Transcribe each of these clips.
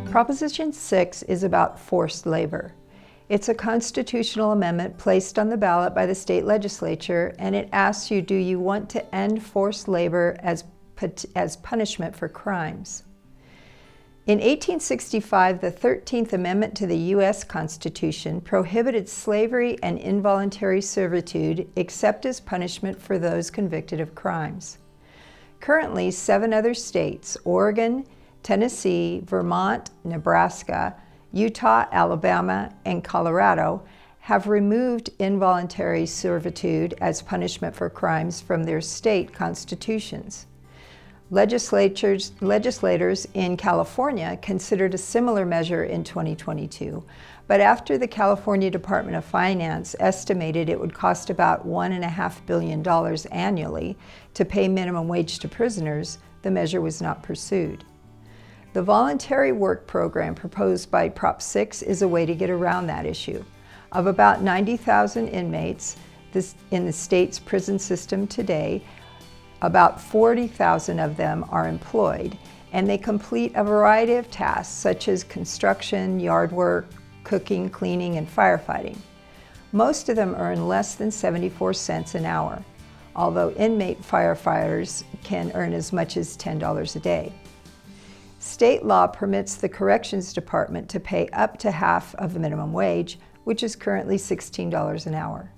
Proposition 6 is about forced labor. It's a constitutional amendment placed on the ballot by the state legislature, and it asks you, do you want to end forced labor as punishment for crimes? In 1865, the 13th Amendment to the U.S. Constitution prohibited slavery and involuntary servitude except as punishment for those convicted of crimes. Currently, 7 other states, Oregon, Tennessee, Vermont, Nebraska, Utah, Alabama, and Colorado, have removed involuntary servitude as punishment for crimes from their state constitutions. Legislators in California considered a similar measure in 2022, but after the California Department of Finance estimated it would cost about $1.5 billion annually to pay minimum wage to prisoners, the measure was not pursued. The voluntary work program proposed by Prop 6 is a way to get around that issue. Of about 90,000 inmates in the state's prison system today, about 40,000 of them are employed, and they complete a variety of tasks such as construction, yard work, cooking, cleaning, and firefighting. Most of them earn less than 74 cents an hour, although inmate firefighters can earn as much as $10 a day. State law permits the Corrections Department to pay up to half of the minimum wage, which is currently $16 an hour.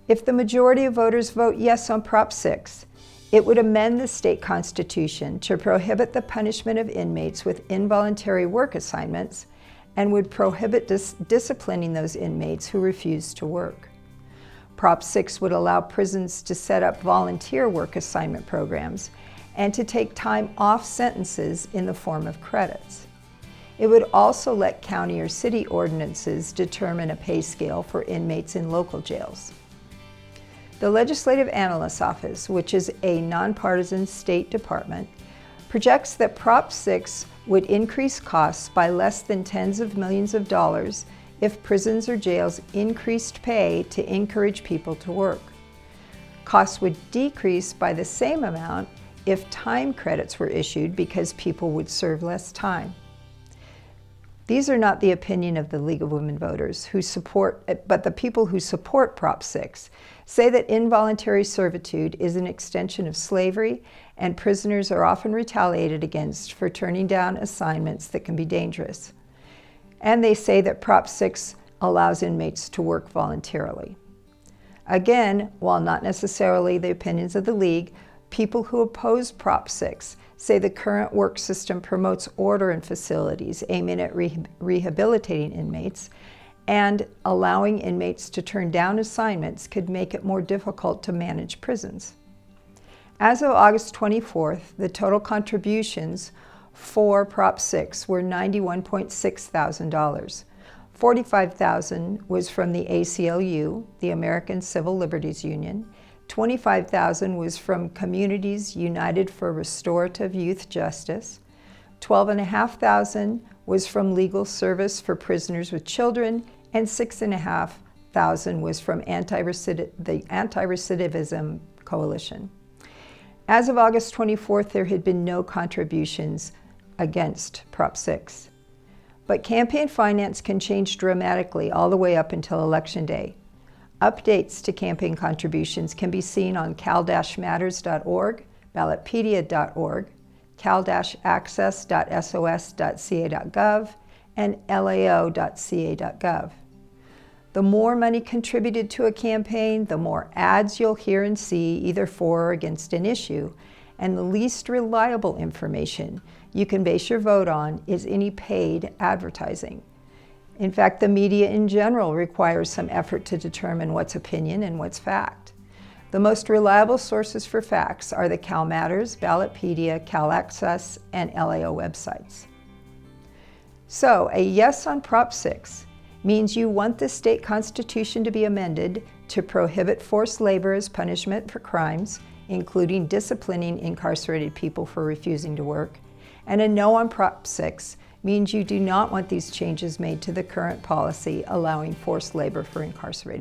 If the majority of voters vote yes on Prop 6, it would amend the state constitution to prohibit the punishment of inmates with involuntary work assignments and would prohibit disciplining those inmates who refuse to work. Prop 6 would allow prisons to set up volunteer work assignment programs and to take time off sentences in the form of credits. It would also let county or city ordinances determine a pay scale for inmates in local jails. The Legislative Analyst's Office, which is a nonpartisan state department, projects that Prop 6 would increase costs by less than tens of millions of dollars if prisons or jails increased pay to encourage people to work. Costs would decrease by the same amount if time credits were issued because people would serve less time. These are not the opinion of the League of Women Voters but the people who support Prop 6 say that involuntary servitude is an extension of slavery, and prisoners are often retaliated against for turning down assignments that can be dangerous. And they say that Prop 6 allows inmates to work voluntarily. Again, while not necessarily the opinions of the League, people who oppose Prop 6 say the current work system promotes order in facilities, aiming at rehabilitating inmates, and allowing inmates to turn down assignments could make it more difficult to manage prisons. As of August 24th, the total contributions for Prop 6 were $91.6 thousand. $45,000 was from the ACLU, the American Civil Liberties Union. $25,000 was from Communities United for Restorative Youth Justice. $12,500 was from Legal Service for Prisoners with Children, and $6,500 was from the Anti-Recidivism Coalition. As of August 24th, there had been no contributions against Prop 6. But campaign finance can change dramatically all the way up until Election Day. Updates to campaign contributions can be seen on cal-matters.org, ballotpedia.org, cal-access.sos.ca.gov, and lao.ca.gov. The more money contributed to a campaign, the more ads you'll hear and see either for or against an issue, and the least reliable information you can base your vote on is any paid advertising. In fact, the media in general requires some effort to determine what's opinion and what's fact. The most reliable sources for facts are the CalMatters, Ballotpedia, CalAccess, and LAO websites. So, a yes on Prop 6 means you want the state constitution to be amended to prohibit forced labor as punishment for crimes, including disciplining incarcerated people for refusing to work. And a no on Prop 6 means you do not want these changes made to the current policy allowing forced labor for incarcerated